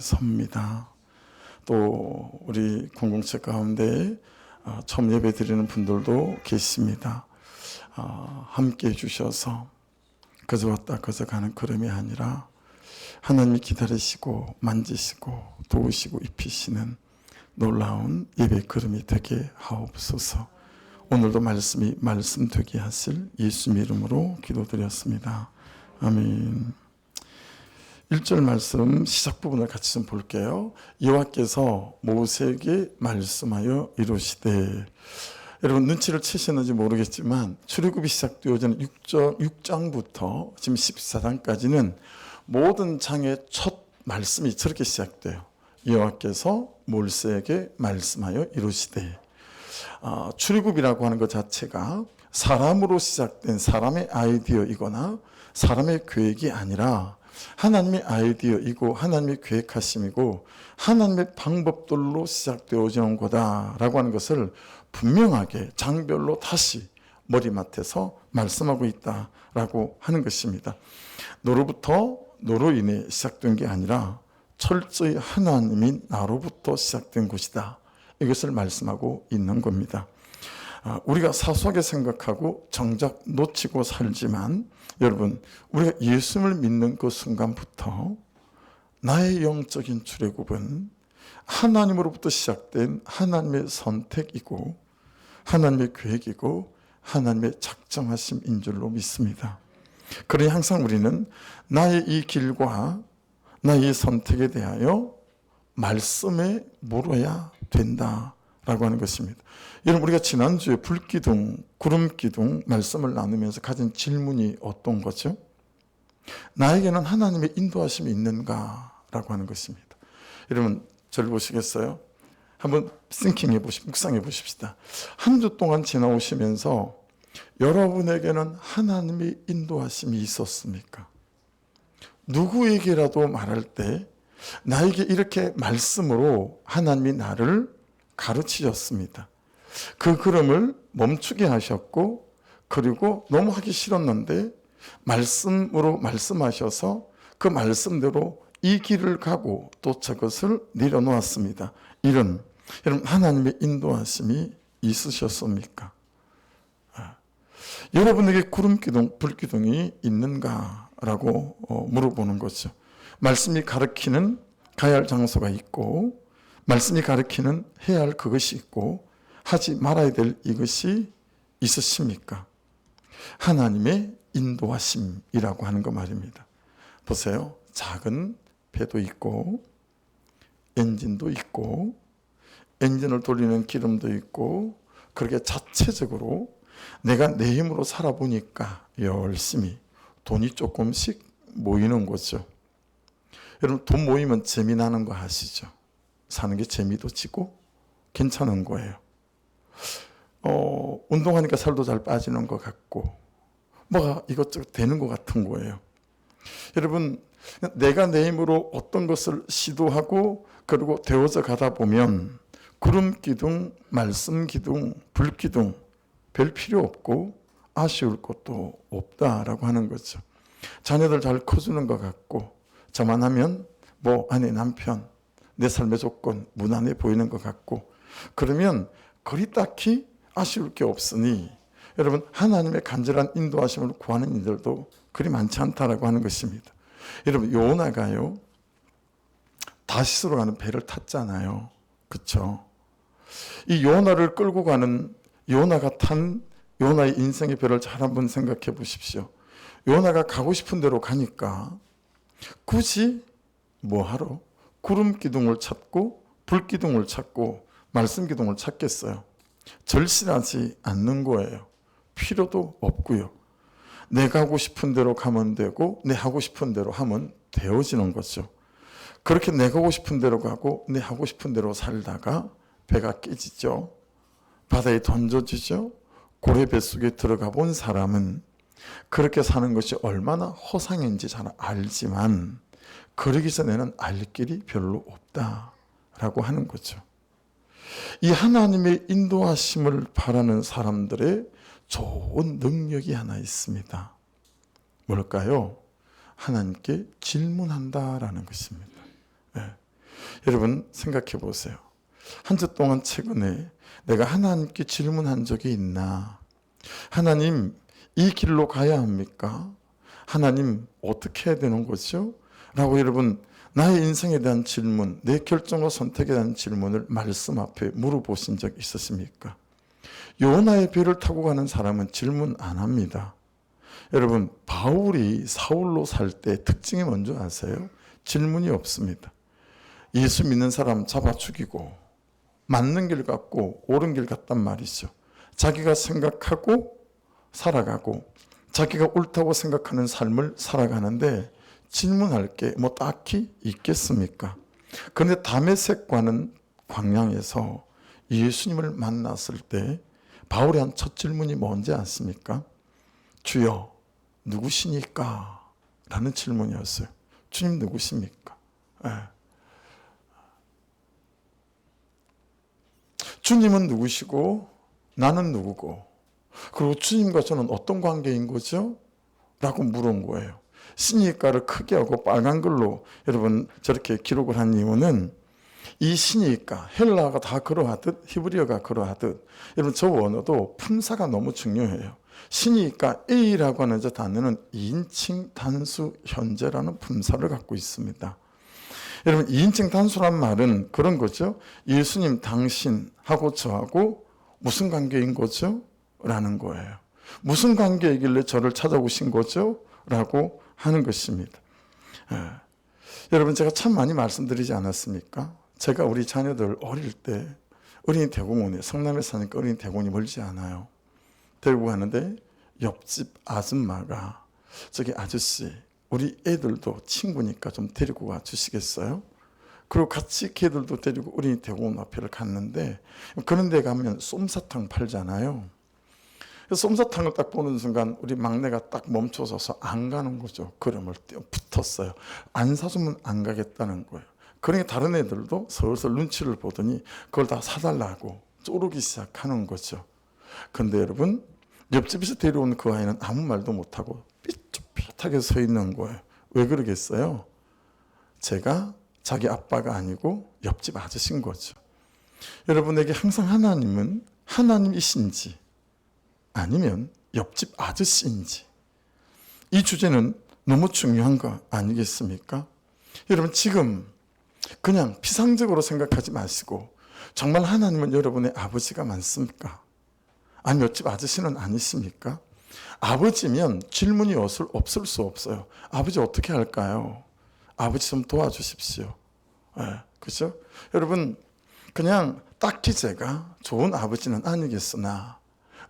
섭니다. 또 우리 공동체 가운데 처음 예배 드리는 분들도 계십니다. 함께 해주셔서 그저 왔다 그저 가는 걸음이 아니라 하나님이 기다리시고 만지시고 도우시고 입히시는 놀라운 예배 걸음이 되게 하옵소서. 오늘도 말씀 되게 하실 예수님 이름으로 기도드렸습니다. 아멘. 1절 말씀 시작 부분을 같이 좀 볼게요. 여호와께서 모세에게 말씀하여 이르시되, 여러분 눈치를 채셨는지 모르겠지만 출애굽이 시작되어지는 6장부터 지금 14장까지는 모든 장의 첫 말씀이 저렇게 시작돼요. 여호와께서 모세에게 말씀하여 이르시되, 출애굽이라고 하는 것 자체가 사람으로 시작된 사람의 아이디어이거나 사람의 계획이 아니라 하나님의 아이디어이고 하나님의 계획하심이고 하나님의 방법들로 시작되어지는 거다라고 하는 것을 분명하게 장별로 다시 머리맡에서 말씀하고 있다라고 하는 것입니다. 너로 인해 시작된 게 아니라 철저히 하나님이 나로부터 시작된 것이다. 이것을 말씀하고 있는 겁니다. 우리가 사소하게 생각하고 정작 놓치고 살지만, 여러분 우리가 예수님을 믿는 그 순간부터 나의 영적인 출애굽은 하나님으로부터 시작된 하나님의 선택이고 하나님의 계획이고 하나님의 작정하심인 줄로 믿습니다. 그러니 항상 우리는 나의 이 길과 나의 선택에 대하여 말씀에 물어야 된다라고 하는 것입니다. 여러분 우리가 지난주에 불기둥, 구름기둥 말씀을 나누면서 가진 질문이 어떤 거죠? 나에게는 하나님의 인도하심이 있는가라고 하는 것입니다. 여러분 저를 보시겠어요? 한번 묵상해 보십시다. 한 주 동안 지나오시면서 여러분에게는 하나님의 인도하심이 있었습니까? 누구에게라도 말할 때 나에게 이렇게 말씀으로 하나님이 나를 가르치셨습니다. 그 걸음을 멈추게 하셨고, 그리고 너무 하기 싫었는데 말씀으로 말씀하셔서 그 말씀대로 이 길을 가고 또 저것을 내려놓았습니다. 이런 여러분 하나님의 인도하심이 있으셨습니까? 여러분에게 구름기둥, 불기둥이 있는가라고 물어보는 거죠. 말씀이 가르치는 가야 할 장소가 있고, 말씀이 가르치는 해야 할 그것이 있고, 하지 말아야 될 이것이 있으십니까? 하나님의 인도하심이라고 하는 거 말입니다. 보세요. 작은 배도 있고 엔진도 있고 엔진을 돌리는 기름도 있고, 그렇게 자체적으로 내가 내 힘으로 살아보니까 열심히 돈이 조금씩 모이는 거죠. 여러분 돈 모이면 재미나는 거 아시죠? 사는 게 재미도 지고 괜찮은 거예요. 운동하니까 살도 잘 빠지는 것 같고 뭐가 이것저것 되는 것 같은 거예요. 여러분 내가 내 힘으로 어떤 것을 시도하고 그리고 되어져 가다 보면 구름기둥, 말씀기둥, 불기둥 별 필요 없고 아쉬울 것도 없다라고 하는 거죠. 자녀들 잘 커주는 것 같고 저만 하면 뭐 아내 남편 내 삶의 조건 무난해 보이는 것 같고, 그러면 그리 딱히 아쉬울 게 없으니 여러분 하나님의 간절한 인도하심을 구하는 이들도 그리 많지 않다라고 하는 것입니다. 여러분 요나가요 다시스로 가는 배를 탔잖아요. 그렇죠? 이 요나를 끌고 가는 요나가 탄 요나의 인생의 배를 잘 한번 생각해 보십시오. 요나가 가고 싶은 대로 가니까 굳이 뭐하러 구름기둥을 찾고 불기둥을 찾고 말씀기둥을 찾겠어요? 절실하지 않는 거예요. 필요도 없고요. 내가 하고 싶은 대로 가면 되고 내 하고 싶은 대로 하면 되어지는 거죠. 그렇게 내가 하고 싶은 대로 가고 내 하고 싶은 대로 살다가 배가 깨지죠. 바다에 던져지죠. 고래 뱃속에 들어가 본 사람은 그렇게 사는 것이 얼마나 허상인지 잘 알지만 그러기 전에는 알 길이 별로 없다라고 하는 거죠. 이 하나님의 인도하심을 바라는 사람들의 좋은 능력이 하나 있습니다. 뭘까요? 하나님께 질문한다라는 것입니다. 네. 여러분 생각해 보세요. 한 주 동안 최근에 내가 하나님께 질문한 적이 있나? 하나님, 이 길로 가야 합니까? 하나님, 어떻게 해야 되는 거죠? 라고 여러분, 나의 인생에 대한 질문, 내 결정과 선택에 대한 질문을 말씀 앞에 물어보신 적 있으십니까? 요나의 배를 타고 가는 사람은 질문 안 합니다. 여러분, 바울이 사울로 살 때 특징이 뭔지 아세요? 질문이 없습니다. 예수 믿는 사람 잡아 죽이고 맞는 길 갔고 옳은 길 갔단 말이죠. 자기가 생각하고 살아가고 자기가 옳다고 생각하는 삶을 살아가는데 질문할 게 뭐 딱히 있겠습니까? 그런데 다메섹과는 광야에서 예수님을 만났을 때 바울이 한 첫 질문이 뭔지 아십니까? 주여, 누구시니까? 라는 질문이었어요. 주님 누구십니까? 네. 주님은 누구시고 나는 누구고 그리고 주님과 저는 어떤 관계인 거죠? 라고 물은 거예요. 신이가를 크게 하고 빨간 글로 여러분 저렇게 기록을 한 이유는 이 신이가 헬라가 다 그러하듯 히브리어가 그러하듯 여러분 저 원어도 품사가 너무 중요해요. 신이가 A라고 하는 저 단어는 2인칭 단수 현재라는 품사를 갖고 있습니다. 여러분 2인칭 단수란 말은 그런 거죠. 예수님 당신하고 저하고 무슨 관계인 거죠? 라는 거예요. 무슨 관계이길래 저를 찾아오신 거죠? 라고 하는 것입니다. 여러분 제가 참 많이 말씀드리지 않았습니까? 제가 우리 자녀들 어릴 때 어린이 대공원에 성남에 사니까 어린이 대공원이 멀지 않아요. 데리고 가는데 옆집 아줌마가 저기 아저씨 우리 애들도 친구니까 좀 데리고 와 주시겠어요? 그리고 같이 걔들도 데리고 어린이 대공원 앞에를 갔는데 그런 데 가면 쏨사탕 팔잖아요. 쏨사탕을 딱 보는 순간 우리 막내가 딱 멈춰서서 안 가는 거죠. 걸음을 붙었어요. 안 사주면 안 가겠다는 거예요. 그러니까 다른 애들도 슬슬 눈치를 보더니 그걸 다 사달라고 쪼르기 시작하는 거죠. 근데 여러분 옆집에서 데려온 그 아이는 아무 말도 못하고 삐뚤삐뚤하게 서 있는 거예요. 왜 그러겠어요? 제가 자기 아빠가 아니고 옆집 아저씨인 거죠. 여러분에게 항상 하나님은 하나님이신지 아니면 옆집 아저씨인지 이 주제는 너무 중요한 거 아니겠습니까? 여러분 지금 그냥 피상적으로 생각하지 마시고 정말 하나님은 여러분의 아버지가 맞습니까? 아니 옆집 아저씨는 아니십니까? 아버지면 질문이 없을 수 없어요. 아버지 어떻게 할까요? 아버지 좀 도와주십시오. 네, 그렇죠? 여러분 그냥 딱히 제가 좋은 아버지는 아니겠으나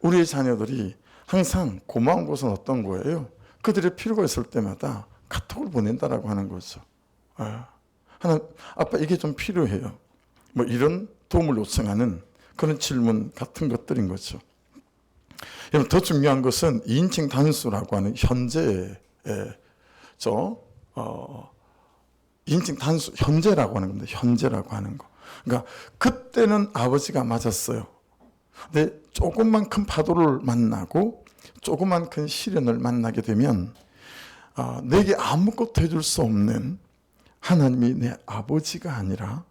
우리의 자녀들이 항상 고마운 것은 어떤 거예요? 그들의 필요가 있을 때마다 카톡을 보낸다라고 하는 거죠. 아빠 이게 좀 필요해요. 뭐 이런 도움을 요청하는 그런 질문 같은 것들인 거죠. 여러분 더 중요한 것은 2인칭 단수라고 하는 현재의 2인칭 단수 현재라고 하는 겁니다. 현재라고 하는 거. 그러니까 그때는 아버지가 맞았어요. 근데 조금만 큰 파도를 만나고 조금만 큰 시련을 만나게 되면 내게 아무것도 해줄 수 없는 하나님이 내 아버지가 아니라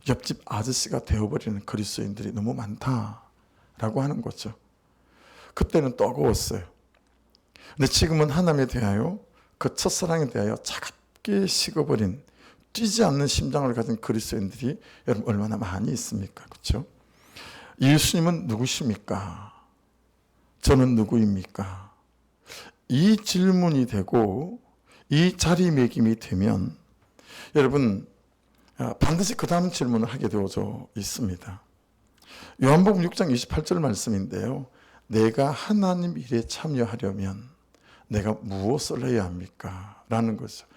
옆집 아저씨가 되어버리는 그리스도인들이 너무 많다라고 하는 거죠. 그때는 뜨거웠어요. 근데 지금은 하나님에 대하여 그 첫사랑에 대하여 차갑게 식어버린 뛰지 않는 심장을 가진 그리스도인들이 여러분 얼마나 많이 있습니까? 그렇죠? 예수님은 누구십니까? 저는 누구입니까? 이 질문이 되고 이 자리매김이 되면 여러분 반드시 그 다음 질문을 하게 되어져 있습니다. 요한복음 6장 28절 말씀인데요. 내가 하나님 일에 참여하려면 내가 무엇을 해야 합니까? 라는 거죠.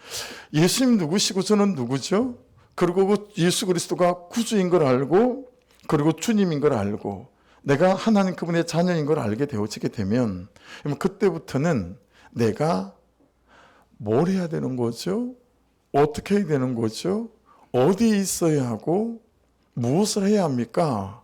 예수님 누구시고 저는 누구죠? 그리고 그 예수 그리스도가 구주인 걸 알고 그리고 주님인 걸 알고 내가 하나님 그분의 자녀인 걸 알게 되어지게 되면 그때부터는 내가 뭘 해야 되는 거죠? 어떻게 해야 되는 거죠? 어디에 있어야 하고 무엇을 해야 합니까?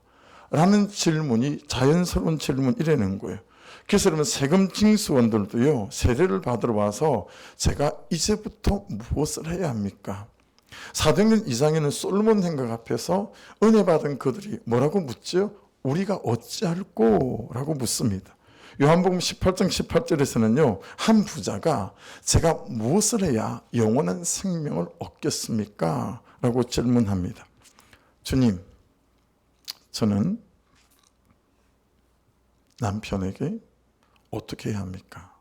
라는 질문이 자연스러운 질문이라는 거예요. 그래서 여러분 세금 징수원들도요 세례를 받으러 와서 제가 이제부터 무엇을 해야 합니까? 사도행전 2장에는 솔로몬 행각 앞에서 은혜 받은 그들이 뭐라고 묻죠? 우리가 어찌할꼬? 라고 묻습니다. 요한복음 18장 18절에서는요, 한 부자가 제가 무엇을 해야 영원한 생명을 얻겠습니까? 라고 질문합니다. 주님, 저는 남편에게 어떻게 해야 합니까?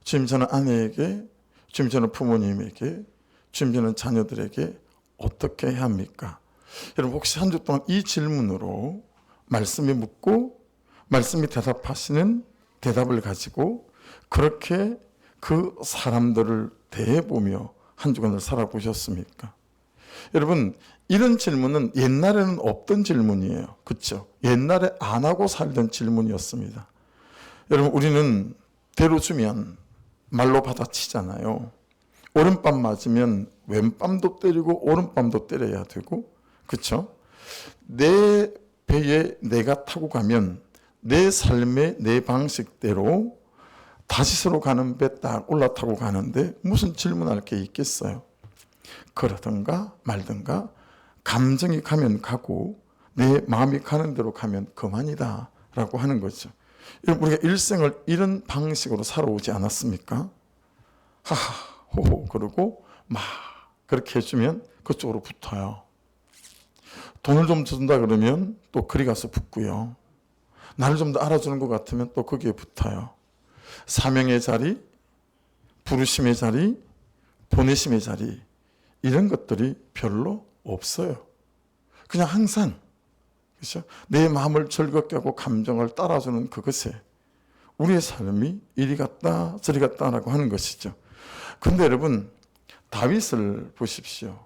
주님, 저는 아내에게, 주님, 저는 부모님에게, 주님, 저는 자녀들에게 어떻게 해야 합니까? 여러분, 혹시 한 주 동안 이 질문으로 말씀이 묻고 말씀이 대답하시는 대답을 가지고 그렇게 그 사람들을 대해보며 한 주간을 살아보셨습니까? 여러분, 이런 질문은 옛날에는 없던 질문이에요. 그렇죠? 옛날에 안 하고 살던 질문이었습니다. 여러분, 우리는 대로 주면 말로 받아치잖아요. 오른밤 맞으면 왼밤도 때리고 오른밤도 때려야 되고, 그렇죠? 내 배에 내가 타고 가면 내 삶의 내 방식대로 다시스로 가는 배 딱 올라타고 가는데 무슨 질문할 게 있겠어요? 그러든가 말든가 감정이 가면 가고 내 마음이 가는 대로 가면 그만이다 라고 하는 거죠. 우리가 일생을 이런 방식으로 살아오지 않았습니까? 하하 호호 그러고 막 그렇게 해주면 그쪽으로 붙어요. 돈을 좀 준다 그러면 또 그리 가서 붙고요. 나를 좀 더 알아주는 것 같으면 또 거기에 붙어요. 사명의 자리, 부르심의 자리, 보내심의 자리, 이런 것들이 별로 없어요. 그냥 항상, 그렇죠? 내 마음을 즐겁게 하고 감정을 따라주는 그것에 우리의 삶이 이리 갔다 저리 갔다라고 하는 것이죠. 근데 여러분, 다윗을 보십시오.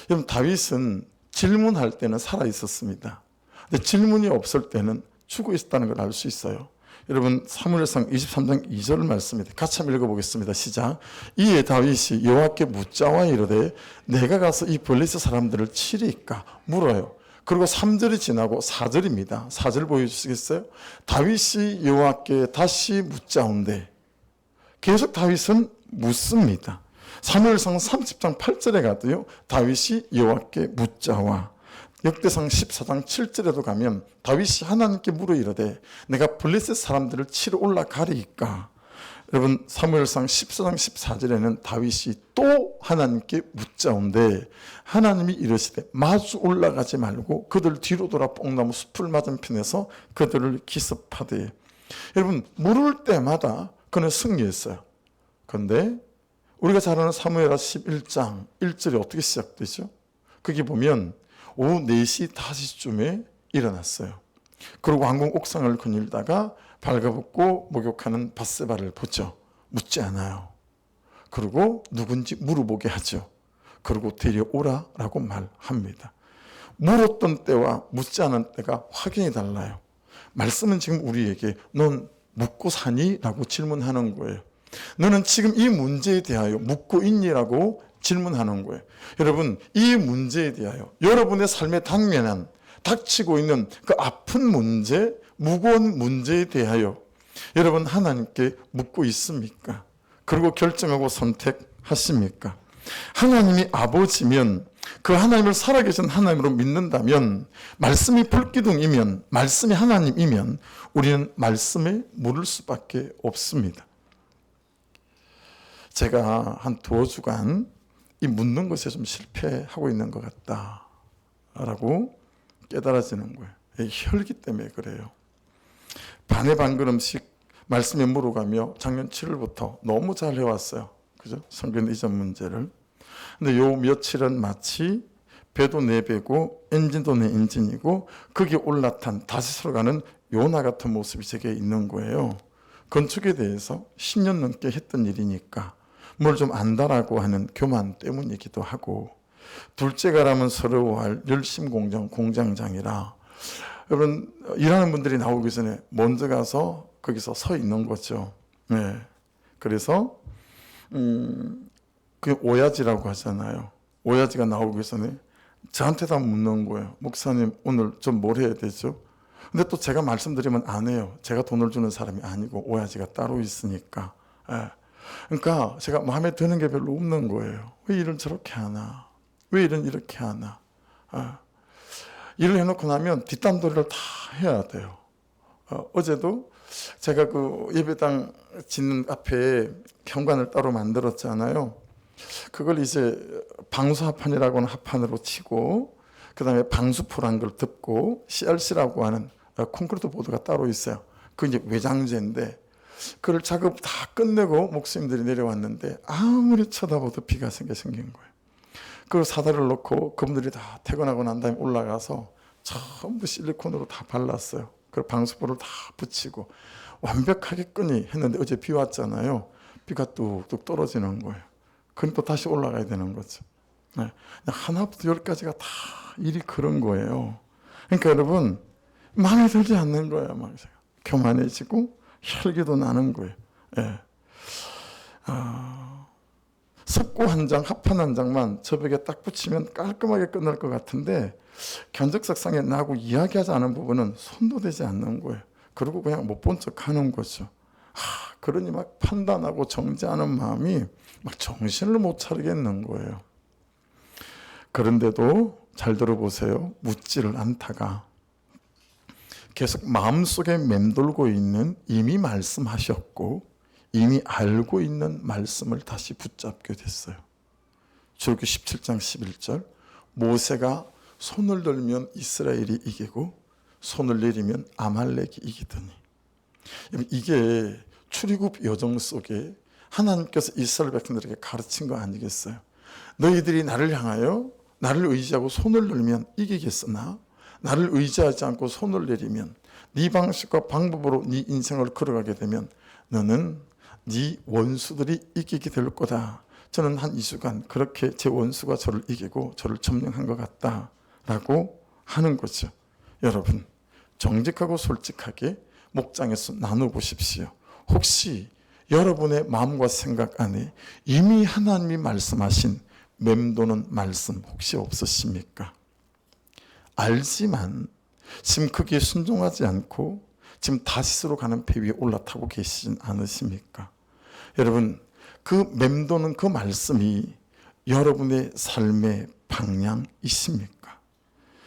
여러분, 다윗은 질문할 때는 살아 있었습니다. 근데 질문이 없을 때는 죽어 있었다는 걸 알 수 있어요. 여러분, 사무엘상 23장 2절 말씀입니다. 같이 한번 읽어보겠습니다. 시작. 이에 다윗이 여호와께 묻자와 이르되 내가 가서 이 블레셋 사람들을 치리까 물어요. 그리고 3절이 지나고 4절입니다. 4절 보여주시겠어요? 다윗이 여호와께 다시 묻자온데 계속 다윗은 묻습니다. 사무엘상 30장 8절에 가도요, 다윗이 여호와께 묻자와 역대상 14장 7절에도 가면 다윗이 하나님께 물어 이르되 내가 블레셋 사람들을 치러 올라가리이까. 여러분, 사무엘상 14장 14절에는 다윗이 또 하나님께 묻자온데 하나님이 이르시되 마주 올라가지 말고 그들 뒤로 돌아 뽕나무 숲을 맞은편에서 그들을 기습하되. 여러분, 물을 때마다 그는 승리했어요. 그런데 우리가 잘 아는 사무엘하 11장 1절이 어떻게 시작되죠? 거기 보면 오후 4시 5시쯤에 일어났어요. 그리고 왕궁 옥상을 거닐다가 발가벗고 목욕하는 밧세바를 보죠. 묻지 않아요. 그리고 누군지 물어보게 하죠. 그리고 데려오라라고 말합니다. 물었던 때와 묻지 않은 때가 확연히 달라요. 말씀은 지금 우리에게 넌 묻고 사니? 라고 질문하는 거예요. 너는 지금 이 문제에 대하여 묻고 있니라고 질문하는 거예요. 여러분, 이 문제에 대하여 여러분의 삶에 당면한 닥치고 있는 그 아픈 문제, 무거운 문제에 대하여 여러분 하나님께 묻고 있습니까? 그리고 결정하고 선택하십니까? 하나님이 아버지면 그 하나님을 살아계신 하나님으로 믿는다면, 말씀이 불기둥이면, 말씀이 하나님이면 우리는 말씀에 물을 수밖에 없습니다. 제가 한 두어 주간 이 묻는 것에 좀 실패하고 있는 것 같다라고 깨달아지는 거예요. 혈기 때문에 그래요. 반에 반 걸음씩 말씀에 물어가며 작년 7월부터 너무 잘 해왔어요. 그죠? 성경 이전 문제를. 근데 요 며칠은 마치 배도 내 배고 엔진도 내 엔진이고 거기에 올라탄 다시스로 가는 요나 같은 모습이 제게 있는 거예요. 건축에 대해서 10년 넘게 했던 일이니까 뭘 좀 안다라고 하는 교만 때문이기도 하고, 둘째가라면 서러워할 열심 공장장이라 여러분, 일하는 분들이 나오기 전에 먼저 가서 거기서 서 있는 거죠. 네. 그래서 그 오야지라고 하잖아요. 오야지가 나오기 전에 저한테다 묻는 거예요. 목사님, 오늘 좀 뭘 해야 되죠? 근데 또 제가 말씀드리면 안 해요. 제가 돈을 주는 사람이 아니고 오야지가 따로 있으니까. 네. 그러니까 제가 마음에 드는 게 별로 없는 거예요. 왜 일을 저렇게 하나? 왜 일은 이렇게 하나? 일을 해놓고 나면 뒷담도리를 다 해야 돼요. 어제도 제가 그 예배당 짓는 앞에 현관을 따로 만들었잖아요. 그걸 이제 방수합판이라고 하는 합판으로 치고, 그 다음에 방수포란 걸 덮고, CRC라고 하는 콘크리트 보드가 따로 있어요. 그 이제 외장재인데, 그걸 작업 다 끝내고 목사님들이 내려왔는데 아무리 쳐다봐도 비가 생긴 거예요. 그 사다리를 놓고 그분들이 다 퇴근하고 난 다음에 올라가서 전부 실리콘으로 다 발랐어요. 그 방수포를 다 붙이고 완벽하게끈이 했는데 어제 비 왔잖아요. 비가 뚝뚝 떨어지는 거예요. 그럼 또 다시 올라가야 되는 거죠. 하나부터 열까지가 다 일이 그런 거예요. 그러니까 여러분 마음에 들지 않는 거예요. 막 교만해지고 혈기도 나는 거예요. 석고 한 장, 합판 한 장만 저 벽에 딱 붙이면 깔끔하게 끝날 것 같은데 견적석상에 나하고 이야기하지 않은 부분은 손도 대지 않는 거예요. 그리고 그냥 못 본 척 하는 거죠. 그러니 막 판단하고 정죄하는 마음이 막 정신을 못 차리겠는 거예요. 그런데도 잘 들어보세요. 묻지를 않다가 계속 마음속에 맴돌고 있는 이미 말씀하셨고 이미 알고 있는 말씀을 다시 붙잡게 됐어요. 출애굽기 17장 11절 모세가 손을 들면 이스라엘이 이기고 손을 내리면 아말렉이 이기더니. 이게 출애굽 여정 속에 하나님께서 이스라엘 백성들에게 가르친 거 아니겠어요? 너희들이 나를 향하여 나를 의지하고 손을 들면 이기겠으나 나를 의지하지 않고 손을 내리면 네 방식과 방법으로 네 인생을 걸어가게 되면 너는 네 원수들이 이기게 될 거다. 저는 한 2주간 그렇게 제 원수가 저를 이기고 저를 점령한 것 같다라고 하는 거죠. 여러분 정직하고 솔직하게 목장에서 나눠보십시오. 혹시 여러분의 마음과 생각 안에 이미 하나님이 말씀하신 맴도는 말씀 혹시 없으십니까? 알지만 지금 거기에 순종하지 않고 지금 다시스로 가는 배 위에 올라타고 계시진 않으십니까? 여러분 그 맴도는 그 말씀이 여러분의 삶의 방향이십니까?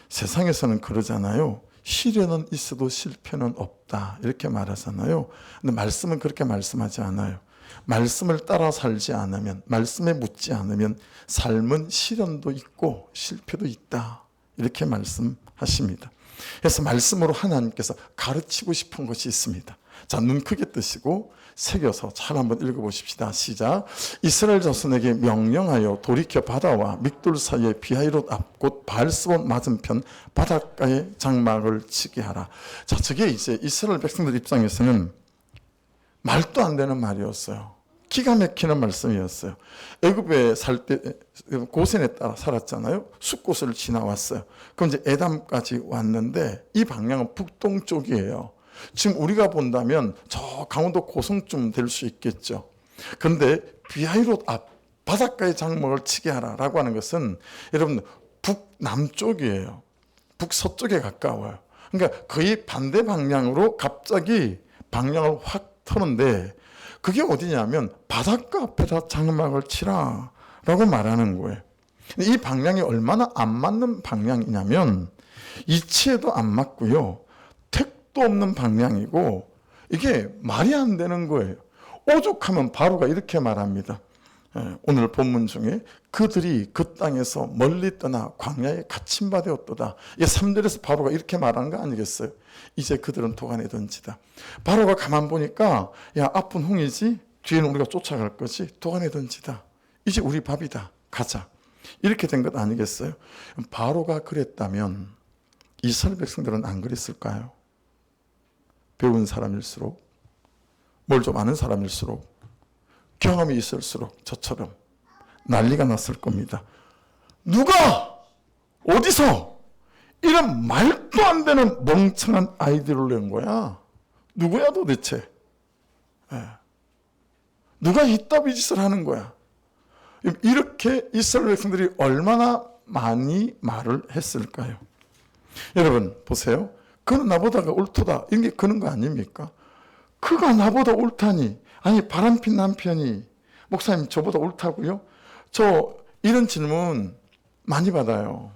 세상에서는 그러잖아요. 시련은 있어도 실패는 없다 이렇게 말하잖아요. 근데 말씀은 그렇게 말씀하지 않아요. 말씀을 따라 살지 않으면, 말씀에 묻지 않으면 삶은 시련도 있고 실패도 있다 이렇게 말씀하십니다. 그래서 말씀으로 하나님께서 가르치고 싶은 것이 있습니다. 자, 눈 크게 뜨시고 새겨서 잘 한번 읽어보십시다. 시작. 이스라엘 자손에게 명령하여 돌이켜 바다와 믹돌 사이에 비하이롯 앞 곧 바알스본 맞은편 바닷가에 장막을 치게 하라. 자, 저게 이제 이스라엘 백성들 입장에서는 말도 안 되는 말이었어요. 기가 막히는 말씀이었어요. 애굽에 살 때 고센에 따라 살았잖아요. 숫곳을 지나왔어요. 그럼 이제 에담까지 왔는데 이 방향은 북동쪽이에요. 지금 우리가 본다면 저 강원도 고성쯤 될 수 있겠죠. 그런데 비하이롯 앞 바닷가에 장막을 치게 하라라고 하는 것은 여러분 북남쪽이에요. 북서쪽에 가까워요. 그러니까 거의 반대 방향으로 갑자기 방향을 확 터는데 그게 어디냐면 바닷가 앞에다 장막을 치라라고 말하는 거예요. 이 방향이 얼마나 안 맞는 방향이냐면 이치에도 안 맞고요. 택도 없는 방향이고 이게 말이 안 되는 거예요. 오죽하면 바로가 이렇게 말합니다. 오늘 본문 중에 그들이 그 땅에서 멀리 떠나 광야에 갇힌 바 되었도다. 이게 3절에서 바로가 이렇게 말한 거 아니겠어요? 이제 그들은 도간에 던지다. 바로가 가만 보니까 야 앞은 홍이지 뒤에는 우리가 쫓아갈 거지. 도간에 던지다. 이제 우리 밥이다. 가자. 이렇게 된 것 아니겠어요? 바로가 그랬다면 이스라엘 백성들은 안 그랬을까요? 배운 사람일수록 뭘 좀 아는 사람일수록 경험이 있을수록 저처럼 난리가 났을 겁니다. 누가 어디서 이런 말도 안 되는 멍청한 아이디어를 낸 거야? 누구야 도대체? 누가 이따위 짓을 하는 거야? 이렇게 이스라엘 백성들이 얼마나 많이 말을 했을까요? 여러분 보세요. 그는 나보다가 옳도다. 이런 게 그런 거 아닙니까? 그가 나보다 옳다니. 아니 바람핀 남편이 목사님 저보다 옳다고요? 저 이런 질문 많이 받아요.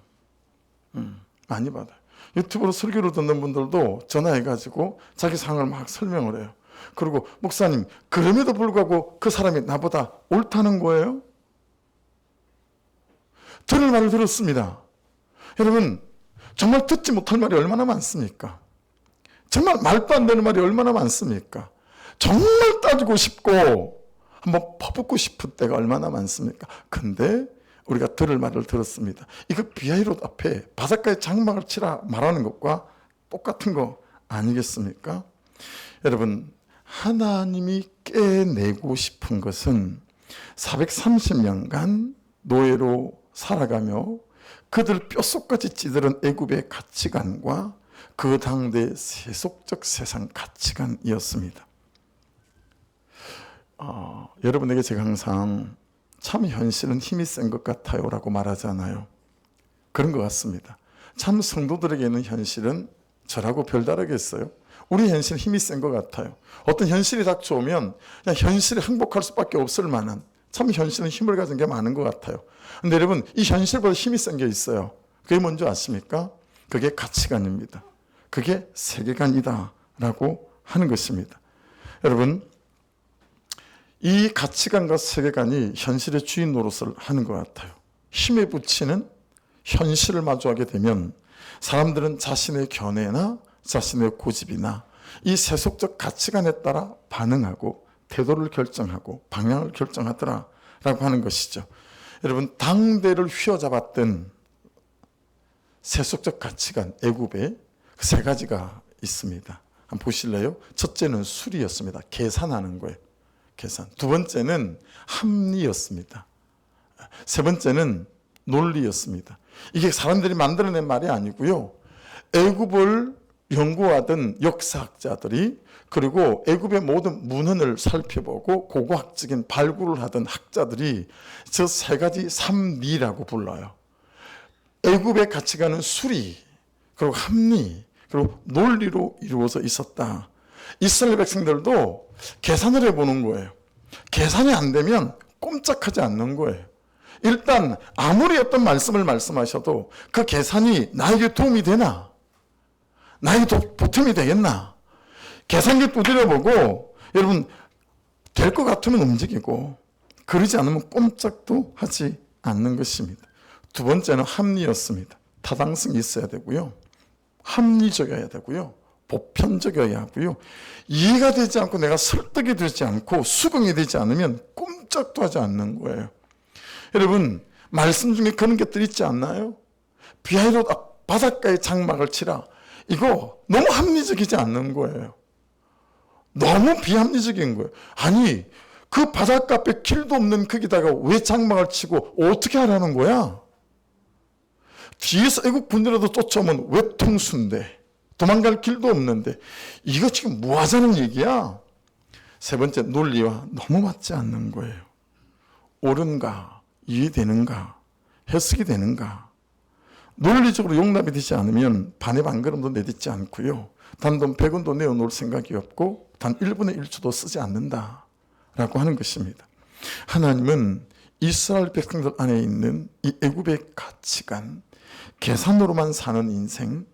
많이 받아요. 유튜브로 설교를 듣는 분들도 전화해가지고 자기 상황을 막 설명을 해요. 그리고 목사님 그럼에도 불구하고 그 사람이 나보다 옳다는 거예요? 들을 말을 들었습니다. 여러분 정말 듣지 못할 말이 얼마나 많습니까? 정말 말도 안 되는 말이 얼마나 많습니까? 정말 따지고 싶고 한번 퍼붓고 싶을 때가 얼마나 많습니까? 근데 우리가 들을 말을 들었습니다. 이거 비아이롯 앞에 바닷가에 장막을 치라 말하는 것과 똑같은 거 아니겠습니까? 여러분 하나님이 깨내고 싶은 것은 430년간 노예로 살아가며 그들 뼛속까지 찌들은 애굽의 가치관과 그 당대 세속적 세상 가치관이었습니다. 여러분에게 제가 항상 참 현실은 힘이 센 것 같아요 라고 말하잖아요. 그런 것 같습니다. 참 성도들에게는 현실은 저라고 별다르겠어요? 우리 현실은 힘이 센 것 같아요. 어떤 현실이 닥쳐오면 그냥 현실에 항복할 수밖에 없을 만한 참 현실은 힘을 가진 게 많은 것 같아요. 근데 여러분 이 현실보다 힘이 센 게 있어요. 그게 뭔지 아십니까? 그게 가치관입니다. 그게 세계관이다 라고 하는 것입니다. 여러분 이 가치관과 세계관이 현실의 주인 노릇을 하는 것 같아요. 힘에 부치는 현실을 마주하게 되면 사람들은 자신의 견해나 자신의 고집이나 이 세속적 가치관에 따라 반응하고 태도를 결정하고 방향을 결정하더라라고 하는 것이죠. 여러분 당대를 휘어잡았던 세속적 가치관 애굽에 세 가지가 있습니다. 한번 보실래요? 첫째는 수리였습니다. 계산하는 거예요. 계산. 두 번째는 합리였습니다. 세 번째는 논리였습니다. 이게 사람들이 만들어낸 말이 아니고요. 애굽을 연구하던 역사학자들이 그리고 애굽의 모든 문헌을 살펴보고 고고학적인 발굴을 하던 학자들이 저 세 가지 3리라고 불러요. 애굽의 가치관은 수리, 그리고 합리, 그리고 논리로 이루어져 있었다. 이스라엘 백성들도 계산을 해보는 거예요. 계산이 안 되면 꼼짝하지 않는 거예요. 일단 아무리 어떤 말씀을 말씀하셔도 그 계산이 나에게 도움이 되나? 나에게 보탬이 되겠나? 계산기 두드려보고 여러분 될 것 같으면 움직이고 그러지 않으면 꼼짝도 하지 않는 것입니다. 두 번째는 합리였습니다. 타당성이 있어야 되고요. 합리적이어야 되고요. 보편적이어야 하고요. 이해가 되지 않고 내가 설득이 되지 않고 수긍이 되지 않으면 꼼짝도 하지 않는 거예요. 여러분 말씀 중에 그런 것들 있지 않나요? 비아이롯 바닷가에 장막을 치라. 이거 너무 합리적이지 않는 거예요. 너무 비합리적인 거예요. 아니 그 바닷가 앞에 길도 없는 거기다가 왜 장막을 치고 어떻게 하라는 거야? 뒤에서 애국 군대라도 쫓아오면 외통수인데 도망갈 길도 없는데 이거 지금 뭐 하자는 얘기야? 세 번째 논리와 너무 맞지 않는 거예요. 옳은가? 이해되는가? 해석이 되는가? 논리적으로 용납이 되지 않으면 반의 반걸음도 내딛지 않고요. 단돈 100원도 내어놓을 생각이 없고 단 1분의 1초도 쓰지 않는다라고 하는 것입니다. 하나님은 이스라엘 백성들 안에 있는 이 애굽의 가치관, 계산으로만 사는 인생,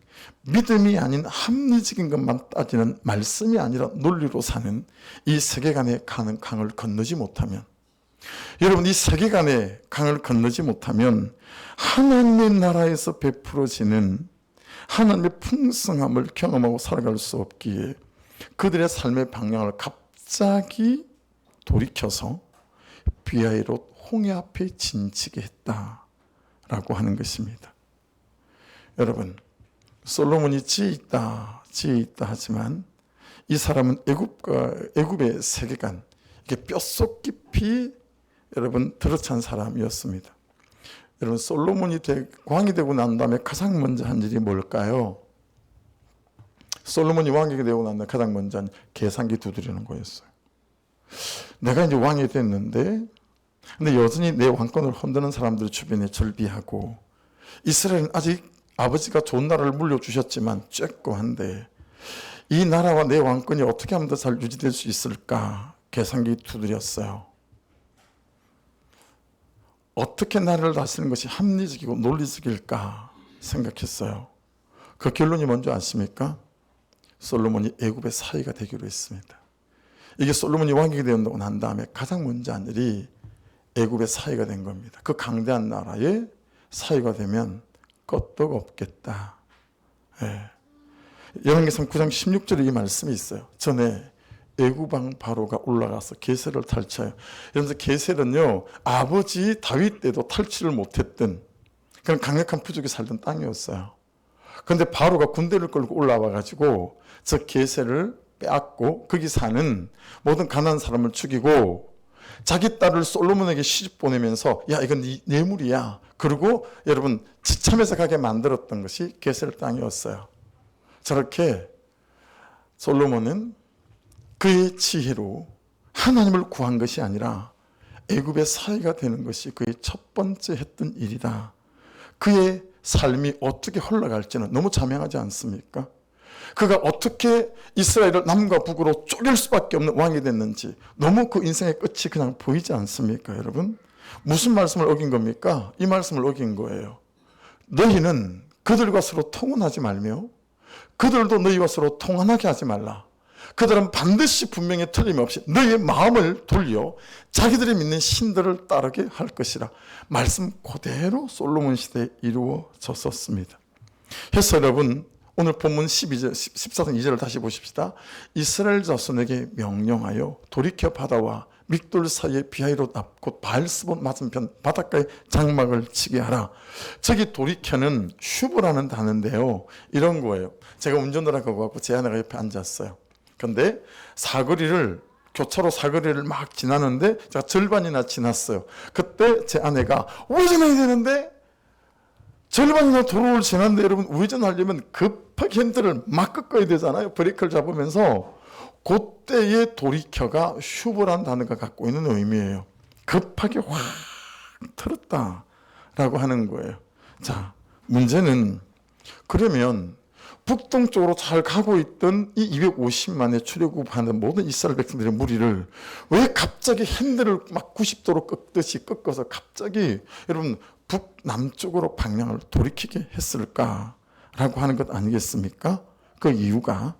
믿음이 아닌 합리적인 것만 따지는 말씀이 아니라 논리로 사는 이 세계관의 강을 건너지 못하면 여러분 이 세계관의 강을 건너지 못하면 하나님의 나라에서 베풀어지는 하나님의 풍성함을 경험하고 살아갈 수 없기에 그들의 삶의 방향을 갑자기 돌이켜서 비아이롯 홍해 앞에 진치게 했다라고 하는 것입니다. 여러분 솔로몬이 지혜 있다 하지만 이 사람은 애굽의 세계관 이게 뼛속 깊이 여러분 들어찬 사람이었습니다. 여러분 솔로몬이 왕이 되고 난 다음에 가장 먼저 한 일이 뭘까요? 솔로몬이 왕이 되고 난 다음에 가장 먼저 한 계산기 두드리는 거였어요. 내가 이제 왕이 됐는데 근데 여전히 내 왕권을 흔드는 사람들 주변에 절비하고 이스라엘은 아직 아버지가 좋은 나라를 물려주셨지만 쬐고한데 이 나라와 내 왕권이 어떻게 하면 더 잘 유지될 수 있을까 계산기 두드렸어요. 어떻게 나라를 다스리는 것이 합리적이고 논리적일까 생각했어요. 그 결론이 뭔지 아십니까? 솔로몬이 애굽의 사위가 되기로 했습니다. 이게 솔로몬이 왕이 되었다고 난 다음에 가장 먼저 한 일이 애굽의 사위가 된 겁니다. 그 강대한 나라의 사위가 되면 끄떡 없겠다. 예. 열왕기상 9장 16절에 이 말씀이 있어요. 전에 애굽 왕 바로가 올라가서 게셀을 탈취해요. 그래서 게셀은요, 아버지 다윗 때도 탈취를 못했던 그런 강력한 부족이 살던 땅이었어요. 그런데 바로가 군대를 끌고 올라와 가지고 저 게셀을 빼앗고 거기 사는 모든 가난한 사람을 죽이고 자기 딸을 솔로몬에게 시집 보내면서 야 이건 네 뇌물이야. 그리고 여러분 지참해서 가게 만들었던 것이 게셀 땅이었어요. 저렇게 솔로몬은 그의 지혜로 하나님을 구한 것이 아니라 애굽의 사위가 되는 것이 그의 첫 번째 했던 일이다. 그의 삶이 어떻게 흘러갈지는 너무 자명하지 않습니까? 그가 어떻게 이스라엘을 남과 북으로 쪼갤 수밖에 없는 왕이 됐는지 너무 그 인생의 끝이 그냥 보이지 않습니까, 여러분? 무슨 말씀을 어긴 겁니까? 이 말씀을 어긴 거예요. 너희는 그들과 서로 통혼하지 말며 그들도 너희와 서로 통혼하게 하지 말라. 그들은 반드시 분명히 틀림없이 너희의 마음을 돌려 자기들이 믿는 신들을 따르게 할 것이라. 말씀 그대로 솔로몬 시대에 이루어졌었습니다. 그래서 여러분 오늘 본문 12절, 14장 2절을 다시 보십시다. 이스라엘 자손에게 명령하여 돌이켜 바다와 믹돌 사이에 비하이롯 앞 곧 바알스본 맞은편 바닷가에 장막을 치게 하라. 저기 돌이켜는 슈브라는 단어인데요. 이런 거예요. 제가 운전을 하고 제 아내가 옆에 앉았어요. 그런데 교차로 사거리를 막 지나는데 제가 절반이나 지났어요. 그때 제 아내가 우회전해야 되는데 절반이나 도로를 지났는데 여러분 우회전하려면 급하게 핸들을 막 꺾어야 되잖아요. 브레이크를 잡으면서 그때의 돌이켜가 슈브란 단어가 갖고 있는 의미예요. 급하게 확 틀었다라고 하는 거예요. 자, 문제는 그러면 북동쪽으로 잘 가고 있던 이 250만의 출애굽하는 모든 이스라엘 백성들의 무리를 왜 갑자기 핸들을 막 90도로 꺾듯이 꺾어서 갑자기 여러분 북남쪽으로 방향을 돌이키게 했을까라고 하는 것 아니겠습니까? 그 이유가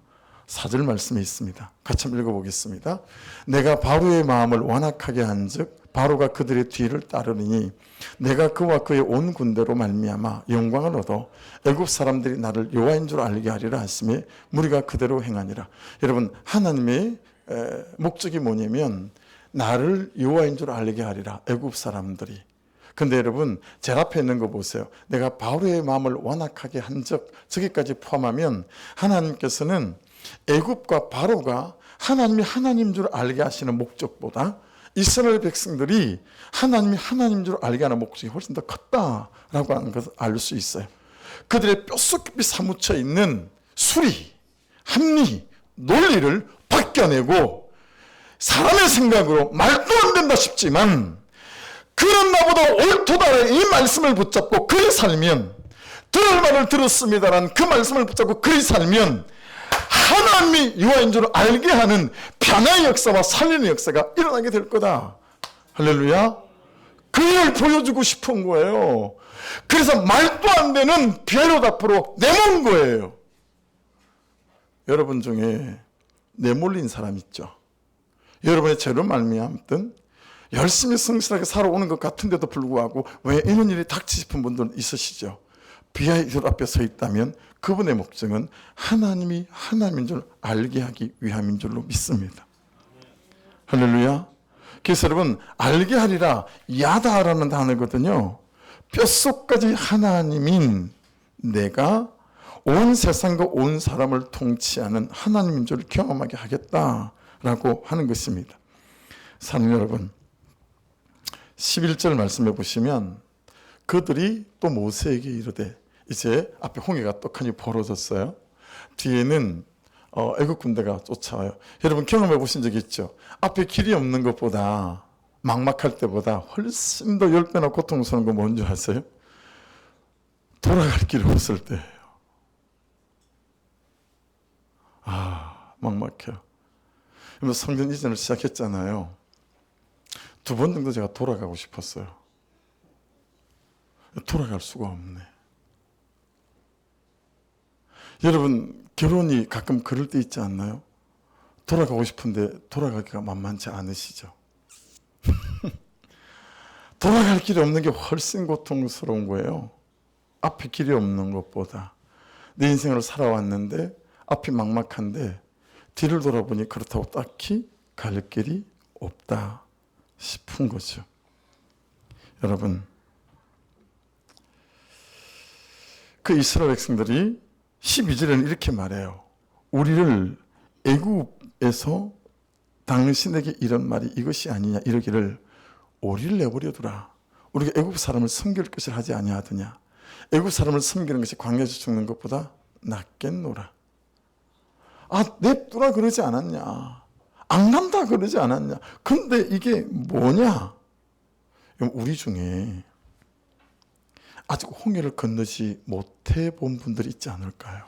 4절 말씀에 있습니다. 같이 한번 읽어보겠습니다. 내가 바로의 마음을 완악하게 한즉 바로가 그들의 뒤를 따르니 내가 그와 그의 온 군대로 말미암아 영광을 얻어 애굽 사람들이 나를 여호와인 줄 알게 하리라 하시며 무리가 그대로 행하니라. 여러분 하나님의 목적이 뭐냐면 나를 여호와인 줄 알게 하리라. 애굽 사람들이. 근데 여러분 제일 앞에 있는 거 보세요. 내가 바로의 마음을 완악하게 한즉 저기까지 포함하면 하나님께서는 애굽과 바로가 하나님이 하나님인 줄 알게 하시는 목적보다 이스라엘 백성들이 하나님이 하나님인 줄 알게 하는 목적이 훨씬 더 컸다라고 하는 것을 알 수 있어요. 그들의 뼛속 깊이 사무쳐 있는 수리, 합리, 논리를 벗겨내고 사람의 생각으로 말도 안 된다 싶지만 그런 나보다 옳도다라는 이 말씀을 붙잡고 그리 살면 들을 말을 들었습니다라는 그 말씀을 붙잡고 그리 살면 하나님이 여호와인 줄 알게 하는 변화의 역사와 살리는 역사가 일어나게 될 거다. 할렐루야. 그걸 보여주고 싶은 거예요. 그래서 말도 안 되는 비하이롯 앞으로 내몬 거예요. 여러분 중에 내몰린 사람 있죠. 여러분의 죄로 말미암든 열심히 성실하게 살아오는 것 같은데도 불구하고 왜 이런 일이 닥치 싶은 분들 있으시죠. 비하이롯 앞에 서 있다면 그분의 목적은 하나님이 하나님인 줄 알게 하기 위함인 줄로 믿습니다. 할렐루야. 그래서 여러분 알게 하리라 야다라는 단어거든요. 뼛속까지 하나님인 내가 온 세상과 온 사람을 통치하는 하나님인 줄 경험하게 하겠다라고 하는 것입니다. 사는 여러분 11절 말씀해 보시면 그들이 또 모세에게 이르되 이제 앞에 홍해가 떡하니 벌어졌어요. 뒤에는 애국 군대가 쫓아와요. 여러분 경험해 보신 적 있죠? 앞에 길이 없는 것보다 막막할 때보다 훨씬 더 10배나 고통스러운 거 뭔지 아세요? 돌아갈 길이 없을 때예요. 막막해요. 성전 이전을 시작했잖아요. 2번 정도 제가 돌아가고 싶었어요. 돌아갈 수가 없네. 여러분, 결혼이 가끔 그럴 때 있지 않나요? 돌아가고 싶은데 돌아가기가 만만치 않으시죠? 돌아갈 길이 없는 게 훨씬 고통스러운 거예요. 앞에 길이 없는 것보다. 내 인생을 살아왔는데 앞이 막막한데 뒤를 돌아보니 그렇다고 딱히 갈 길이 없다 싶은 거죠. 여러분, 그 이스라엘 백성들이 12절에는 이렇게 말해요. 우리를 애굽에서 당신에게 이런 말이 이것이 아니냐 이러기를 우리를 내버려 두라. 우리가 애굽 사람을 섬길 것을 하지 아니하더냐. 애굽 사람을 섬기는 것이 광야에서 죽는 것보다 낫겠노라. 아, 냅두라 그러지 않았냐. 안 간다 그러지 않았냐. 근데 이게 뭐냐. 우리 중에 아직 홍해를 건너지 못해 본 분들이 있지 않을까요?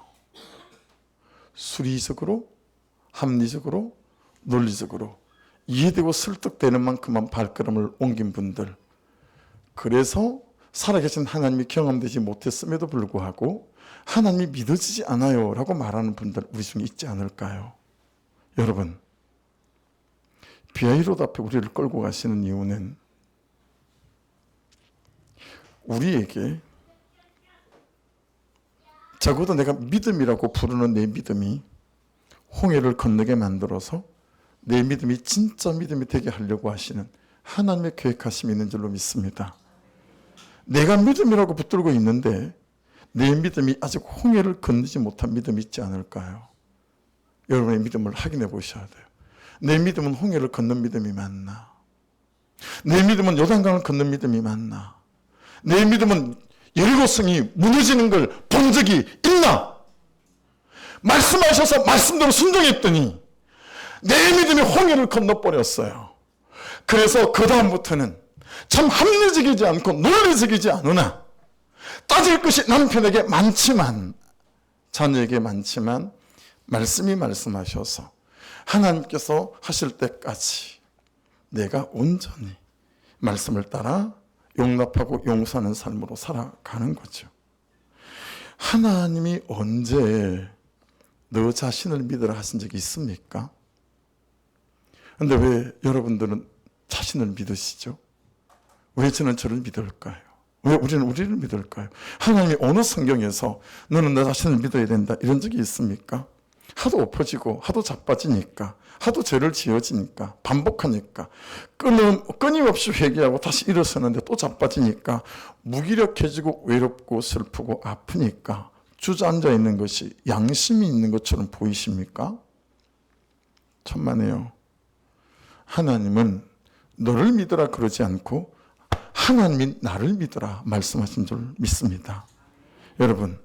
수리적으로, 합리적으로, 논리적으로 이해되고 설득되는 만큼만 발걸음을 옮긴 분들, 그래서 살아계신 하나님이 경험되지 못했음에도 불구하고 하나님이 믿어지지 않아요 라고 말하는 분들 우리 중에 있지 않을까요? 여러분, 비아이로드 앞에 우리를 끌고 가시는 이유는 우리에게 적어도 내가 믿음이라고 부르는 내 믿음이 홍해를 건너게 만들어서 내 믿음이 진짜 믿음이 되게 하려고 하시는 하나님의 계획하심이 있는 줄로 믿습니다. 내가 믿음이라고 붙들고 있는데 내 믿음이 아직 홍해를 건너지 못한 믿음이 있지 않을까요? 여러분의 믿음을 확인해 보셔야 돼요. 내 믿음은 홍해를 건넌 믿음이 맞나? 내 믿음은 요단강을 건넌 믿음이 맞나? 내 믿음은 여리고성이 무너지는 걸 본 적이 있나? 말씀하셔서 말씀대로 순종했더니 내 믿음이 홍해를 건너버렸어요. 그래서 그 다음부터는 참 합리적이지 않고 논리적이지 않으나 따질 것이 남편에게 많지만 자녀에게 많지만 말씀이 말씀하셔서 하나님께서 하실 때까지 내가 온전히 말씀을 따라 용납하고 용서하는 삶으로 살아가는 거죠. 하나님이 언제 너 자신을 믿으라 하신 적이 있습니까? 그런데 왜 여러분들은 자신을 믿으시죠? 왜 저는 저를 믿을까요? 왜 우리는 우리를 믿을까요? 하나님이 어느 성경에서 너는 너 자신을 믿어야 된다 이런 적이 있습니까? 하도 엎어지고 하도 자빠지니까 하도 죄를 지어지니까 반복하니까 끊임없이 회개하고 다시 일어서는데 또 자빠지니까 무기력해지고 외롭고 슬프고 아프니까 주저앉아 있는 것이 양심이 있는 것처럼 보이십니까? 천만에요. 하나님은 너를 믿으라 그러지 않고 하나님이 나를 믿으라 말씀하신 줄 믿습니다. 여러분,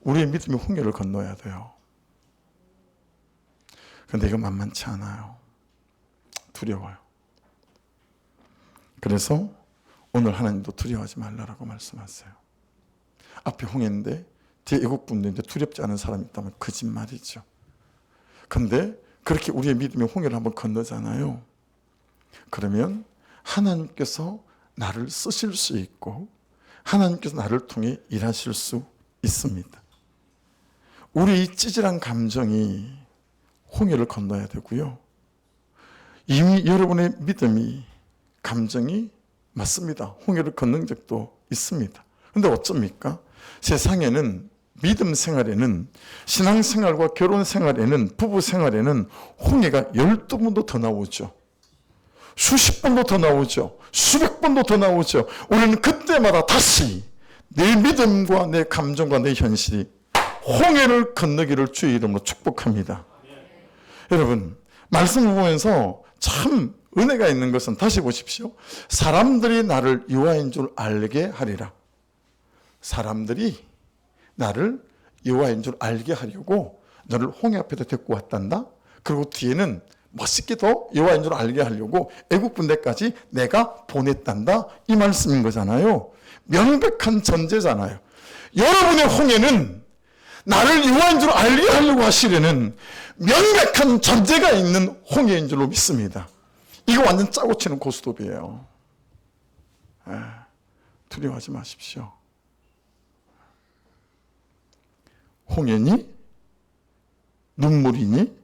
우리의 믿음이 홍해를 건너야 돼요. 그런데 이거 만만치 않아요. 두려워요. 그래서 오늘 하나님도 두려워하지 말라라고 말씀하세요. 앞에 홍해인데 뒤에 애국분들인데 두렵지 않은 사람이 있다면 거짓말이죠. 그런데 그렇게 우리의 믿음이 홍해를 한번 건너잖아요. 그러면 하나님께서 나를 쓰실 수 있고 하나님께서 나를 통해 일하실 수 있습니다. 우리 이 찌질한 감정이 홍해를 건너야 되고요. 이미 여러분의 믿음이 감정이 맞습니다. 홍해를 건넌 적도 있습니다. 그런데 어쩝니까? 세상에는 믿음 생활에는 신앙 생활과 결혼 생활에는 부부 생활에는 홍해가 12번도 더 나오죠. 수십 번도 더 나오죠. 수백 번도 더 나오죠. 우리는 그때마다 다시 내 믿음과 내 감정과 내 현실이 홍해를 건너기를 주의 이름으로 축복합니다. 여러분, 말씀을 보면서 참 은혜가 있는 것은 다시 보십시오. 사람들이 나를 여호와인 줄 알게 하리라. 사람들이 나를 여호와인 줄 알게 하려고 너를 홍해 앞에다 데리고 왔단다. 그리고 뒤에는 멋있게 더 여호와인 줄 알게 하려고 애국 분대까지 내가 보냈단다. 이 말씀인 거잖아요. 명백한 전제잖아요. 여러분의 홍해는 나를 여호와인 줄 알게 하려고 하시려는 명백한 전제가 있는 홍해인 줄로 믿습니다. 이거 완전 짜고 치는 고스톱이에요. 두려워하지 마십시오. 홍해니? 눈물이니?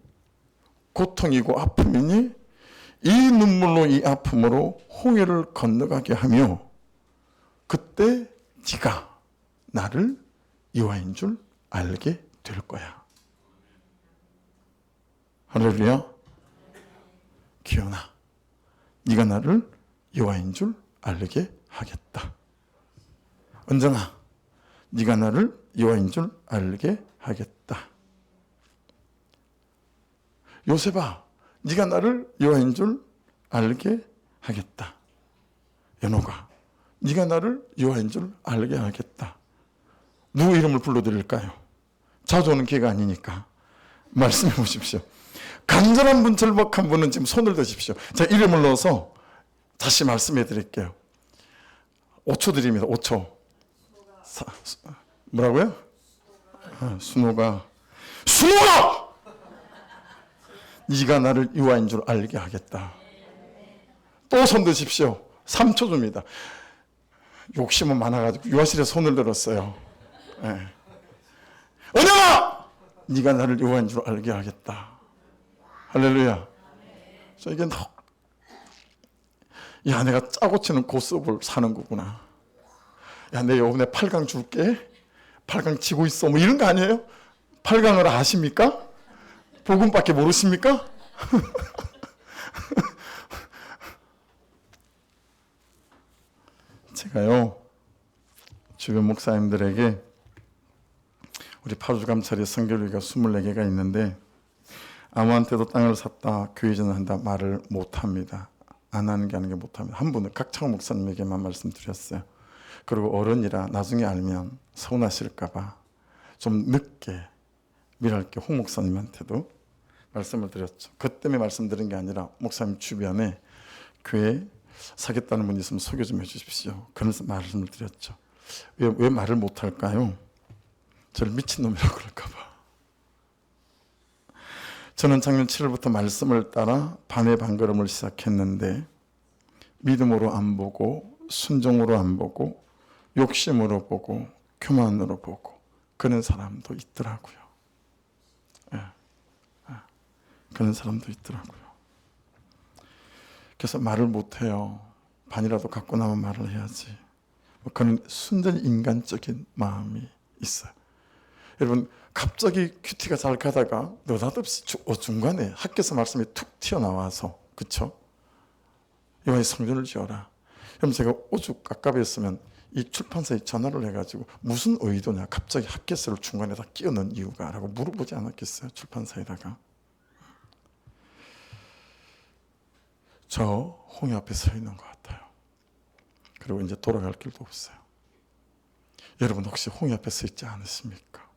고통이고 아픔이니? 이 눈물로 이 아픔으로 홍해를 건너가게 하며 그때 네가 나를 여호와인 줄 알게 될 거야. 할렐루야. 기현아, 네가 나를 여호와인 줄 알게 하겠다. 은정아, 네가 나를 여호와인 줄 알게 하겠다. 요셉아, 네가 나를 여호와인 줄 알게 하겠다. 연호가, 네가 나를 여호와인 줄 알게 하겠다. 누구 이름을 불러드릴까요? 자주 오는 기회가 아니니까 말씀해 보십시오. 간절한 분, 절박한 분은 지금 손을 드십시오. 자, 이름을 넣어서 다시 말씀해 드릴게요. 5초 드립니다. 5초. 뭐라고요? 순호가 네가 나를 여호와인 줄 알게 하겠다. 또 손 드십시오. 3초 줍니다. 욕심은 많아가지고 유아실에 손을 들었어요. 네. 은영아, 네가 나를 여호와인 줄 알게 하겠다. 할렐루야. 저 이게 야, 내가 짜고 치는 고스톱을 사는 거구나. 야, 내 요번에 8강 줄게. 8강 치고 있어. 뭐 이런 거 아니에요? 8강을 아십니까? 복음밖에 모르십니까? 제가요, 주변 목사님들에게 우리 파주감찰이 선교회가 24개가 있는데 아무한테도 땅을 샀다, 교회 전한다 말을 못합니다. 안 하는 게 아닌 게 못합니다. 한 분은 각창 목사님에게만 말씀드렸어요. 그리고 어른이라 나중에 알면 서운하실까 봐 좀 늦게 미랄게 홍 목사님한테도 말씀을 드렸죠. 그 때문에 말씀드린 게 아니라 목사님 주변에 교회 사겠다는 분이 있으면 소개 좀 해주십시오. 그래서 말씀을 드렸죠. 왜 말을 못할까요? 저를 미친놈이라고 그럴까 봐. 저는 작년 7월부터 말씀을 따라 반의 반걸음을 시작했는데 믿음으로 안 보고 순종으로 안 보고 욕심으로 보고 교만으로 보고 그런 사람도 있더라고요. 그런 사람도 있더라고요. 그래서 말을 못해요. 반이라도 갖고 나면 말을 해야지. 그런 순전히 인간적인 마음이 있어요. 여러분, 갑자기 큐티가 잘 가다가 느닷없이 중간에 학교에서 말씀이 툭 튀어나와서, 그쵸? 여호와의 성전을 지어라. 그럼 제가 오죽 깝깝했으면 이 출판사에 전화를 해가지고 무슨 의도냐, 갑자기 학교에서를 중간에다 끼워 넣은 이유가 라고 물어보지 않았겠어요? 출판사에다가. 저 홍해 앞에 서 있는 것 같아요. 그리고 이제 돌아갈 길도 없어요. 여러분 혹시 홍해 앞에 서 있지 않으십니까?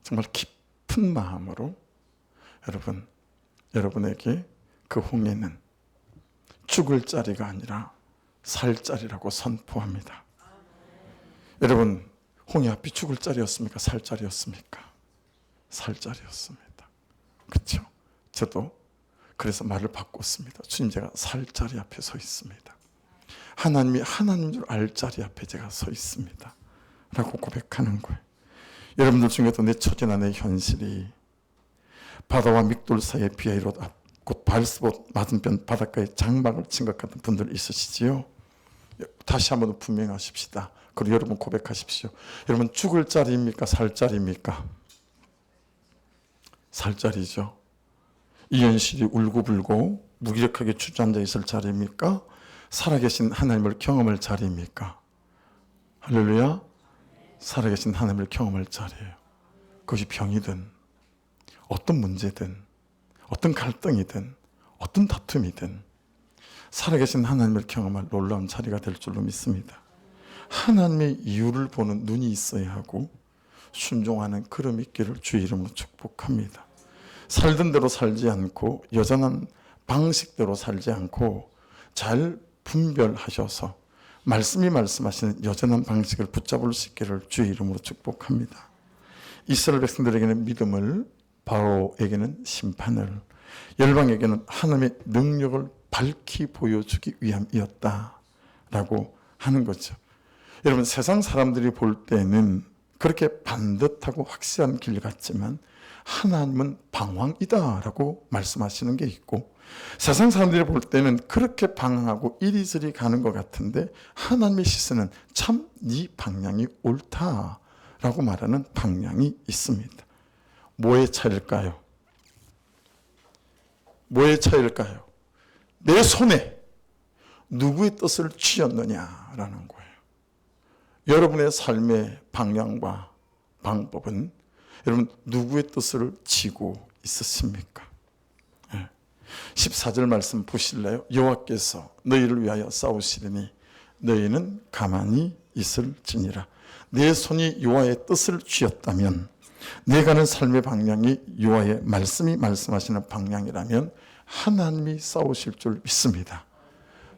정말 깊은 마음으로 여러분에게 그 홍해는 죽을 자리가 아니라 살 자리라고 선포합니다. 여러분, 홍해 앞이 죽을 자리였습니까? 살 자리였습니까? 살 자리였습니다. 그렇죠? 저도 그래서 말을 바꿨습니다. 주님, 제가 살 자리 앞에 서 있습니다. 하나님이 하나님인 줄 알 자리 앞에 제가 서 있습니다. 라고 고백하는 거예요. 여러분들 중에도 내 처지나 내 현실이 바다와 믹돌 사이에 비아이롯 앞, 곧 바알스봇 맞은편 바닷가에 장막을 친 것 같은 분들 있으시지요? 다시 한번 분명하십시다. 그리고 여러분 고백하십시오. 여러분 죽을 자리입니까? 살 자리입니까? 살 자리죠. 이 현실이 울고불고 무기력하게 주저앉아 있을 자리입니까? 살아계신 하나님을 경험할 자리입니까? 할렐루야. 살아계신 하나님을 경험할 자리예요. 그것이 병이든 어떤 문제든 어떤 갈등이든 어떤 다툼이든 살아계신 하나님을 경험할 놀라운 자리가 될 줄로 믿습니다. 하나님의 이유를 보는 눈이 있어야 하고 순종하는 걸음이 있기를 주의 이름으로 축복합니다. 살던 대로 살지 않고 여전한 방식대로 살지 않고 잘 분별하셔서 말씀이 말씀하시는 여전한 방식을 붙잡을 수 있기를 주의 이름으로 축복합니다. 이스라엘 백성들에게는 믿음을, 바로에게는 심판을, 열방에게는 하나님의 능력을 밝히 보여주기 위함이었다라고 하는 거죠. 여러분, 세상 사람들이 볼 때는 그렇게 반듯하고 확실한 길 같지만 하나님은 방황이다라고 말씀하시는 게 있고, 세상 사람들이 볼 때는 그렇게 방황하고 이리저리 가는 것 같은데 하나님의 시선은 참 네 방향이 옳다라고 말하는 방향이 있습니다. 뭐의 차이일까요? 뭐의 차이일까요? 내 손에 누구의 뜻을 쥐었느냐라는 거예요. 여러분의 삶의 방향과 방법은 여러분 누구의 뜻을 쥐고 있으십니까? 14절 말씀 보실래요? 여호와께서 너희를 위하여 싸우시리니 너희는 가만히 있을지니라. 내 손이 여호와의 뜻을 쥐었다면, 내 가는 삶의 방향이 여호와의 말씀이 말씀하시는 방향이라면 하나님이 싸우실 줄 믿습니다.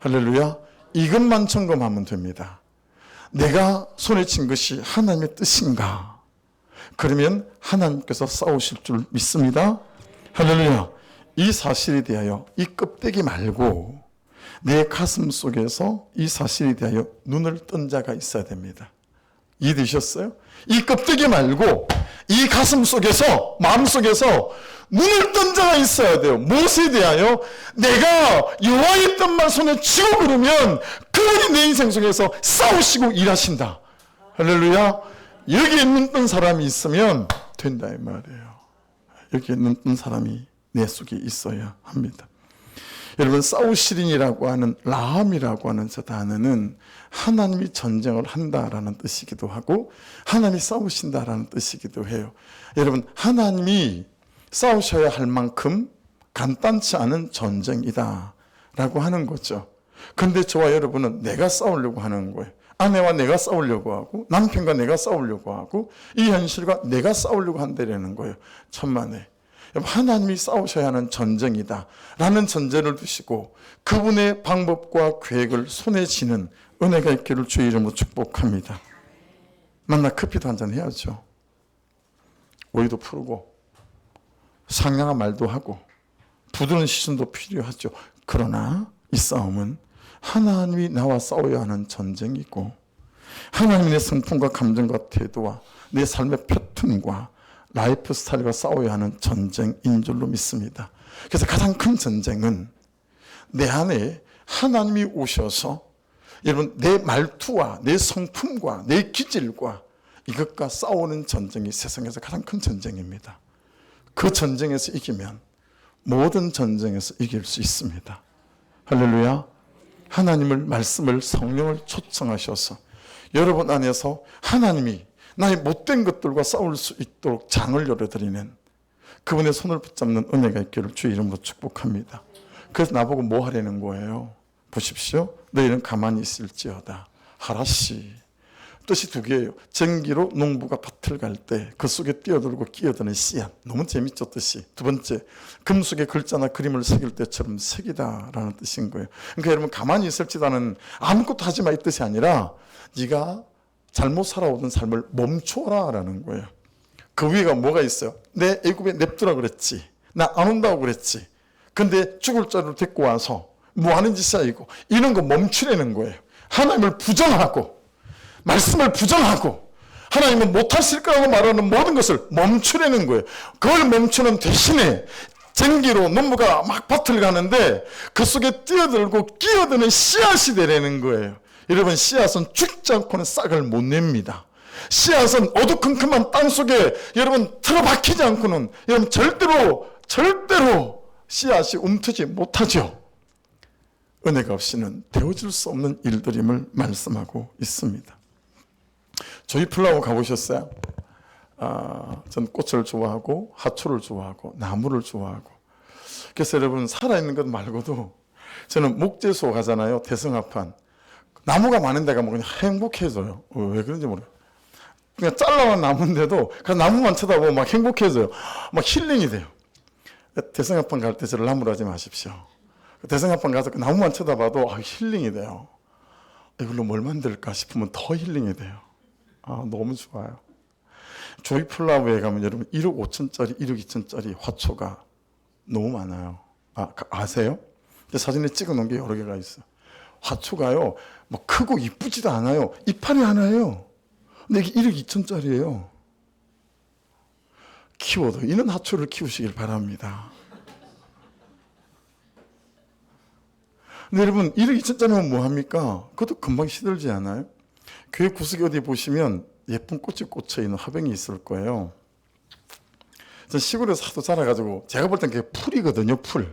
할렐루야. 이것만 점검하면 됩니다. 내가 손에 쥔 것이 하나님의 뜻인가? 그러면 하나님께서 싸우실 줄 믿습니다. 할렐루야. 이 사실에 대하여 이 껍데기 말고 내 가슴 속에서 이 사실에 대하여 눈을 뜬 자가 있어야 됩니다. 이해되셨어요? 이 껍데기 말고 이 가슴 속에서, 마음 속에서 눈을 뜬 자가 있어야 돼요. 무엇에 대하여? 내가 여호와의 뜻만 손에 쥐고 그러면 그분이 내 인생 속에서 싸우시고 일하신다. 할렐루야. 여기에 눈 뜬 사람이 있으면 된다 이 말이에요. 여기에 눈 뜬 사람이 내 속에 있어야 합니다. 여러분, 싸우시린이라고 하는, 라함이라고 하는 저 단어는 하나님이 전쟁을 한다라는 뜻이기도 하고 하나님이 싸우신다라는 뜻이기도 해요. 여러분, 하나님이 싸우셔야 할 만큼 간단치 않은 전쟁이다 라고 하는 거죠. 그런데 저와 여러분은 내가 싸우려고 하는 거예요. 아내와 내가 싸우려고 하고 남편과 내가 싸우려고 하고 이 현실과 내가 싸우려고 한다는 거예요. 천만에. 하나님이 싸우셔야 하는 전쟁이다 라는 전제를 두시고 그분의 방법과 계획을 손에 쥐는 은혜가 있기를 주의 이름으로 축복합니다. 만나 커피도 한잔 해야죠. 오이도 풀고 상냥한 말도 하고 부드러운 시선도 필요하죠. 그러나 이 싸움은 하나님이 나와 싸워야 하는 전쟁이고 하나님의 성품과 감정과 태도와 내 삶의 패턴과 라이프 스타일과 싸워야 하는 전쟁인 줄로 믿습니다. 그래서 가장 큰 전쟁은 내 안에 하나님이 오셔서 여러분 내 말투와 내 성품과 내 기질과 이것과 싸우는 전쟁이 세상에서 가장 큰 전쟁입니다. 그 전쟁에서 이기면 모든 전쟁에서 이길 수 있습니다. 할렐루야. 하나님을, 말씀을, 성령을 초청하셔서 여러분 안에서 하나님이 나의 못된 것들과 싸울 수 있도록 장을 열어드리는 그분의 손을 붙잡는 은혜가 있기를 주의 이름으로 축복합니다. 그래서 나보고 뭐 하라는 거예요? 보십시오. 너희는 가만히 있을지어다. 하라시. 뜻이 두 개예요. 전기로 농부가 밭을 갈 때 그 속에 뛰어들고 끼어드는 씨앗. 너무 재밌죠, 뜻이. 두 번째, 금속에 글자나 그림을 새길 때처럼 색이다라는 뜻인 거예요. 그러니까 여러분 가만히 있을지다는 아무것도 하지 마 이 뜻이 아니라 네가 잘못 살아오던 삶을 멈춰라라는 거예요. 그 위에가 뭐가 있어요? 내 애굽에 냅두라 그랬지. 나 안 온다고 그랬지. 근데 죽을 자를 데리고 와서 뭐 하는 짓이야 이거. 이런 거 멈추라는 거예요. 하나님을 부정하고 말씀을 부정하고 하나님은 못하실 거라고 말하는 모든 것을 멈추라는 거예요. 그걸 멈추는 대신에 전기로 농부가 막 밭을 가는데 그 속에 뛰어들고 끼어드는 씨앗이 되라는 거예요. 여러분, 씨앗은 죽지 않고는 싹을 못 냅니다. 씨앗은 어두컴컴한 땅 속에 여러분 틀어박히지 않고는 여러분 절대로 씨앗이 움트지 못하죠. 은혜가 없이는 되어질 수 없는 일들임을 말씀하고 있습니다. 조이 플라워 가보셨어요? 전 꽃을 좋아하고 하초를 좋아하고 나무를 좋아하고 그래서 여러분 살아있는 것 말고도 저는 목재소 가잖아요. 대성합판 나무가 많은 데가 뭐 그냥 행복해져요. 왜 그런지 모르겠어요. 그냥 잘라온 나무인데도 그 나무만 쳐다보면 막 행복해져요. 막 힐링이 돼요. 대성합판 갈 때 저를 나무로 하지 마십시오. 대성합판 가서 그 나무만 쳐다봐도 힐링이 돼요. 이걸로 뭘 만들까 싶으면 더 힐링이 돼요. 너무 좋아요. 조이 플라워에 가면 여러분 1억 5천짜리, 1억 2천짜리 화초가 너무 많아요. 아세요? 사진에 찍어 놓은 게 여러 개가 있어요. 화초가요, 뭐 크고 이쁘지도 않아요. 이파리 하나예요. 근데 이게 1억 2천짜리예요. 키워도 이런 하초를 키우시길 바랍니다. 근데 여러분 1억 2천짜리면 뭐합니까? 그것도 금방 시들지 않아요? 교회 구석에 어디 보시면 예쁜 꽃이 꽂혀있는 화병이 있을 거예요. 전 시골에서 하도 자라가지고 제가 볼 땐 그게 풀이거든요. 풀.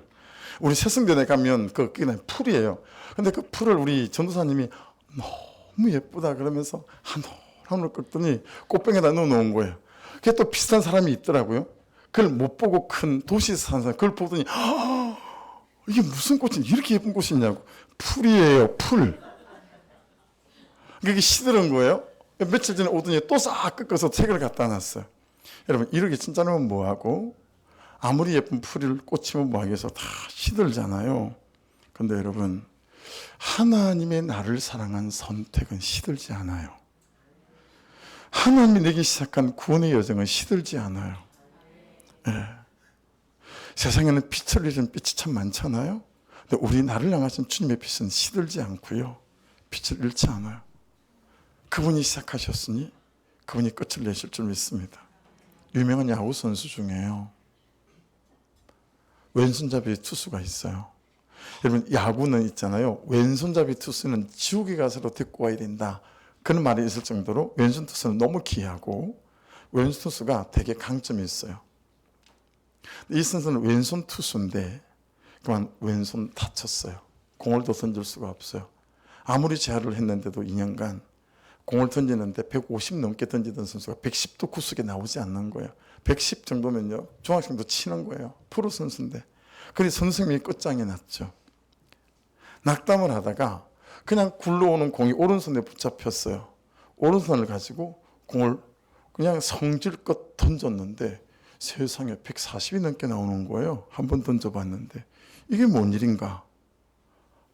우리 새성전에 가면 그게 풀이에요. 근데 그 풀을 우리 전도사님이 너무 예쁘다 그러면서 한올 꺾더니 꽃병에다 넣어놓은 거예요. 그게 또 비슷한 사람이 있더라고요. 그걸 못 보고 큰 도시에서 사는 사람 그걸 보더니 이게 무슨 꽃이 이렇게 예쁜 꽃이 있냐고. 풀이에요. 풀. 그게 시들은 거예요. 며칠 전에 오더니 또 싹 꺾어서 책을 갖다 놨어요. 여러분 이렇게 진짜로는 뭐하고 아무리 예쁜 풀을 꽂히면 뭐하겠어. 다 시들잖아요. 근데 여러분 하나님의 나를 사랑한 선택은 시들지 않아요. 하나님이 내게 시작한 구원의 여정은 시들지 않아요. 네. 세상에는 빛을 잃은 빛이 참 많잖아요. 근데 우리 나를 향하신 주님의 빛은 시들지 않고요. 빛을 잃지 않아요. 그분이 시작하셨으니 그분이 끝을 내실 줄 믿습니다. 유명한 야구 선수 중에요. 왼손잡이 투수가 있어요. 여러분 야구는 있잖아요. 왼손잡이 투수는 지옥에 가서도 데리고 와야 된다. 그런 말이 있을 정도로 왼손 투수는 너무 귀하고 왼손 투수가 되게 강점이 있어요. 이 선수는 왼손 투수인데 그만 왼손 다쳤어요. 공을 더 던질 수가 없어요. 아무리 재활을 했는데도 2년간 공을 던지는데 150 넘게 던지던 선수가 110도 구속에 나오지 않는 거예요. 110 정도면요 중학생도 치는 거예요. 프로 선수인데. 그래서 선생님이 끝장이 났죠. 낙담을 하다가 그냥 굴러오는 공이 오른손에 붙잡혔어요. 오른손을 가지고 공을 그냥 성질껏 던졌는데 세상에 140이 넘게 나오는 거예요. 한 번 던져봤는데 이게 뭔 일인가.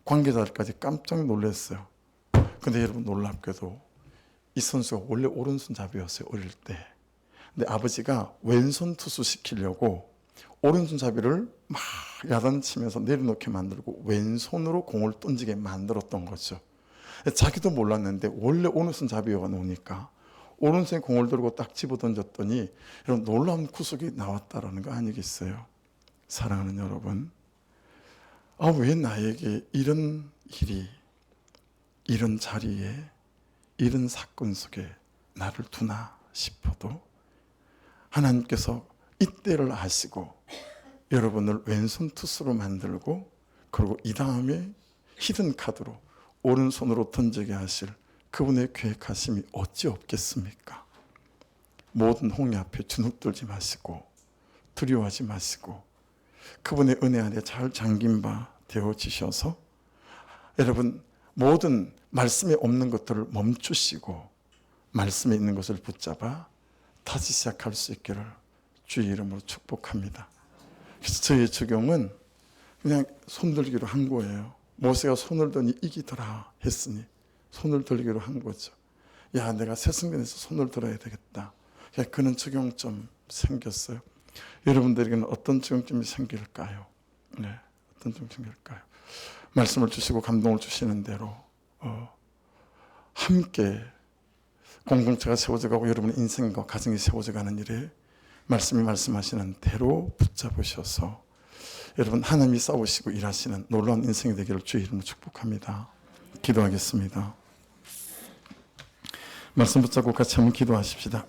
관계자들까지 깜짝 놀랐어요. 근데 여러분 놀랍게도 이 선수가 원래 오른손잡이였어요. 어릴 때. 근데 아버지가 왼손 투수 시키려고 오른손잡이를 막 야단치면서 내려놓게 만들고 왼손으로 공을 던지게 만들었던 거죠. 자기도 몰랐는데 원래 오른손잡이가 나오니까 오른손에 공을 들고 딱 집어 던졌더니 이런 놀라운 구속이 나왔다라는 거 아니겠어요? 사랑하는 여러분, 왜 나에게 이런 일이, 이런 자리에, 이런 사건 속에 나를 두나 싶어도 하나님께서 이때를 아시고 여러분을 왼손 투수로 만들고 그리고 이 다음에 히든 카드로 오른손으로 던지게 하실 그분의 계획하심이 어찌 없겠습니까? 모든 홍해 앞에 주눅들지 마시고 두려워하지 마시고 그분의 은혜 안에 잘 잠긴 바 되어지셔서 여러분 모든 말씀에 없는 것들을 멈추시고 말씀에 있는 것을 붙잡아 다시 시작할 수 있기를 주의 이름으로 축복합니다. 그래서 저의 적용은 그냥 손들기로 한 거예요. 모세가 손을 드니 이기더라 했으니 손을 들기로 한 거죠. 야, 내가 새성전에서 손을 들어야 되겠다. 그런 적용점 생겼어요. 여러분들에게는 어떤 적용점이 생길까요? 네, 어떤 적용점이 생길까요? 말씀을 주시고 감동을 주시는 대로 함께 공동체가 세워져 가고 여러분의 인생과 가정이 세워져 가는 일에 말씀이 말씀하시는 대로 붙잡으셔서 여러분 하나님이 싸우시고 일하시는 놀라운 인생이 되기를 주의 이름으로 축복합니다. 기도하겠습니다. 말씀 붙잡고 같이 한번 기도하십시다.